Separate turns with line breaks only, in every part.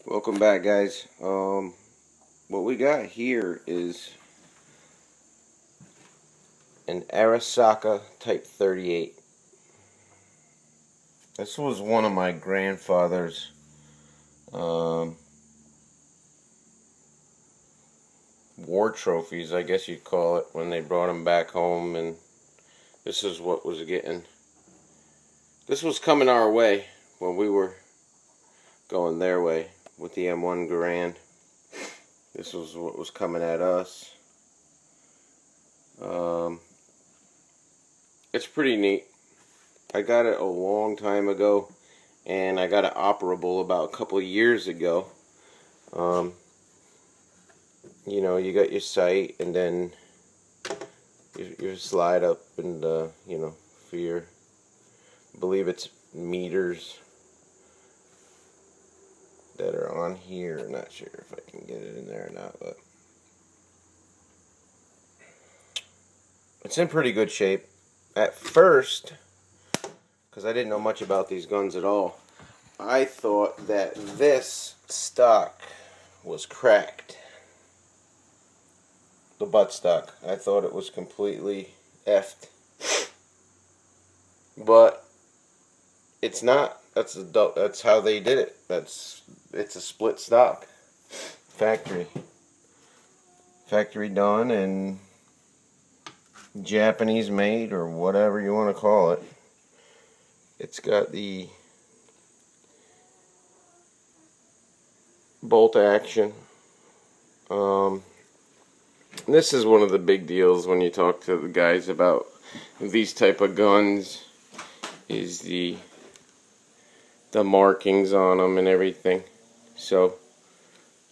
Welcome back, guys. What we got here is an Arisaka Type 38. This was one of my grandfather's war trophies, I guess you'd call it, when they brought him back home, and this is what was this was coming our way when we were going their way with the M1 Garand. This was what was coming at us. It's pretty neat. I got it a long time ago, and I got it operable about a couple of years ago. You know, you got your sight, and then your slide up, and you know, for your, I believe it's meters that are on here. I'm not sure if I can get it in there or not, but it's in pretty good shape. At first, because I didn't know much about these guns at all, I thought that this stock was cracked. The buttstock. I thought it was completely effed. But it's not. That's how they did it. It's a split stock. Factory done and Japanese made, or whatever you want to call it. It's got the bolt action. This is one of the big deals when you talk to the guys about these type of guns, is the markings on them and everything. So,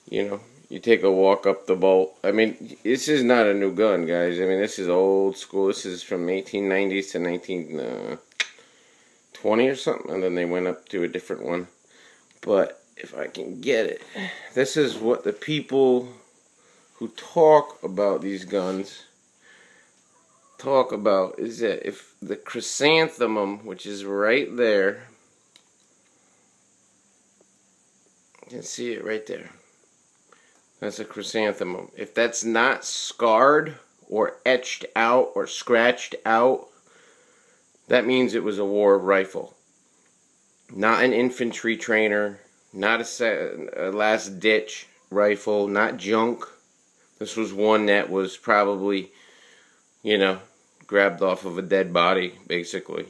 you know, you take a walk up the bolt. I mean, this is not a new gun, guys. I mean, this is old school. This is from 1890s to 1920 or something, and then they went up to a different one. But if I can get it, this is what the people who talk about these guns talk about, is that if the chrysanthemum, which is right there, you can see it right there, that's a chrysanthemum. If that's not scarred or etched out or scratched out, that means it was a war rifle. Not an infantry trainer, not a last ditch rifle, not junk. This was one that was probably, you know, grabbed off of a dead body, basically.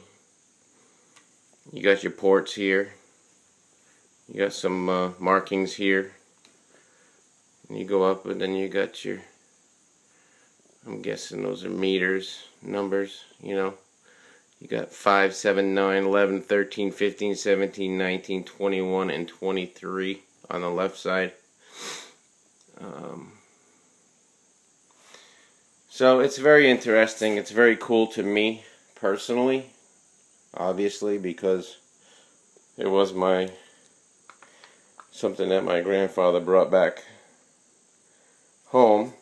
You got your ports here. You got some markings here. And you go up, and then you got your, I'm guessing those are meters, numbers, you know. You got 5, 7, 9, 11, 13, 15, 17, 19, 21, and 23 on the left side. So it's very interesting. It's very cool to me personally, obviously, because it was something that my grandfather brought back home.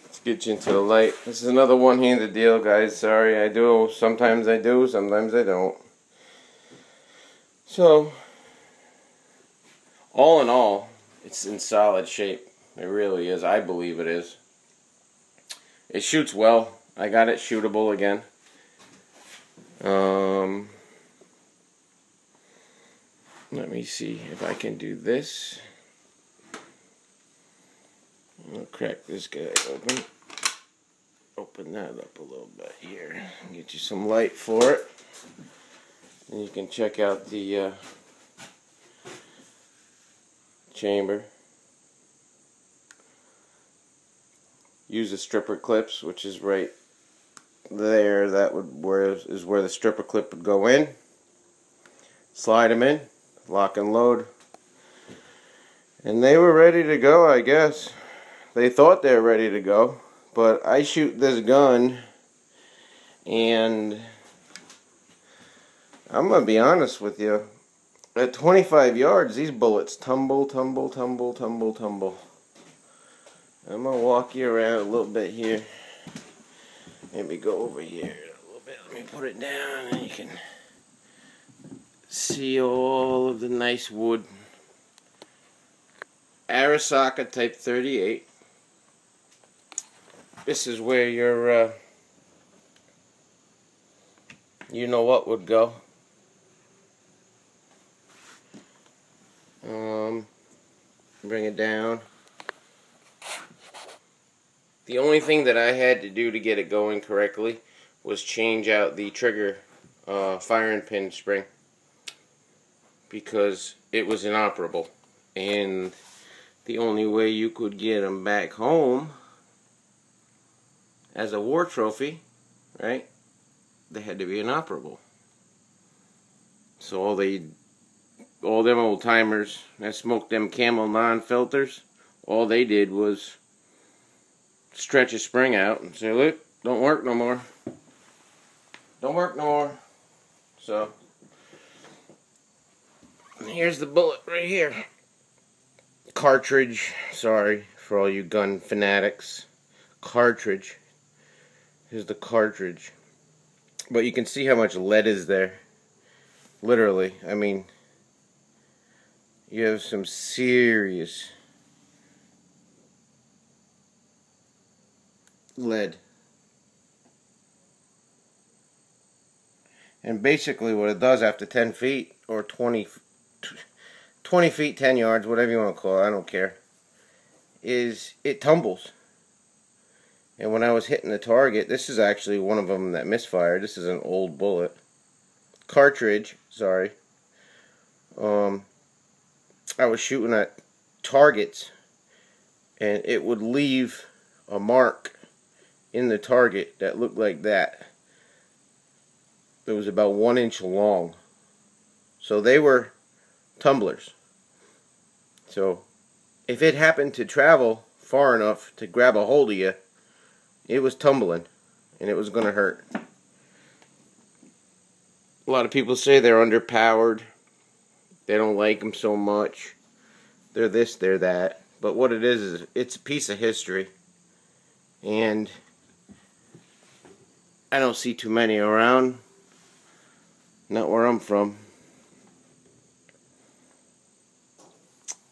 Let's get you into the light. This is another one-handed deal, guys. Sorry, I do. Sometimes I do, sometimes I don't. So, all in all, it's in solid shape. It really is. I believe it is. It shoots well. I got it shootable again. Let me see if I can do this. I'll crack this guy open. Open that up a little bit here. Get you some light for it. And you can check out the chamber. Use the stripper clips, which is right there. That is where the stripper clip would go in. Slide them in, lock and load, and they were ready to go, I guess. They thought they were ready to go, but I shoot this gun, and I'm gonna be honest with you. At 25 yards, these bullets tumble, tumble, tumble, tumble, tumble. I'm going to walk you around a little bit here. Maybe go over here a little bit. Let me put it down and you can see all of the nice wood Arisaka Type 38. This is where your you know what would go. Bring it down. The only thing that I had to do to get it going correctly was change out the trigger firing pin spring, because it was inoperable, and the only way you could get them back home as a war trophy, right, they had to be inoperable. So all them old timers that smoked them Camel non-filters, all they did was stretch a spring out and say, look, don't work no more. Don't work no more. So, here's the bullet right here. Cartridge, sorry for all you gun fanatics. Cartridge. Here's the cartridge. But you can see how much lead is there. Literally, I mean, you have some serious lead. And basically what it does after 10 feet or 20 feet, 10 yards, whatever you want to call it, I don't care, is it tumbles. And when I was hitting the target, this is actually one of them that misfired. This is an old bullet. Cartridge, sorry. I was shooting at targets, and it would leave a mark in the target that looked like that. It was about 1 inch long. So they were tumblers. So if it happened to travel far enough to grab a hold of you, it was tumbling, and it was going to hurt. A lot of people say they're underpowered. They don't like them so much. They're this, they're that. But what it is it's a piece of history. And I don't see too many around. Not where I'm from.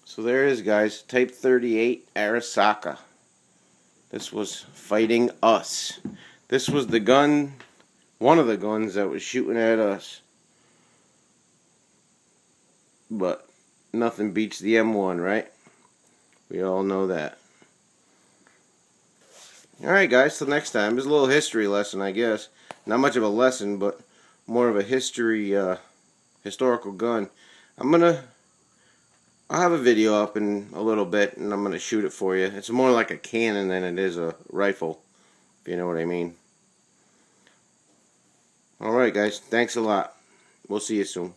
So there it is, guys. Type 38 Arisaka. This was fighting us. This was the gun, one of the guns that was shooting at us. But nothing beats the M1, right? We all know that. Alright guys, till next time. It's a little history lesson, I guess. Not much of a lesson, but more of a historical gun. I'll have a video up in a little bit, and I'm going to shoot it for you. It's more like a cannon than it is a rifle, if you know what I mean. Alright guys, thanks a lot. We'll see you soon.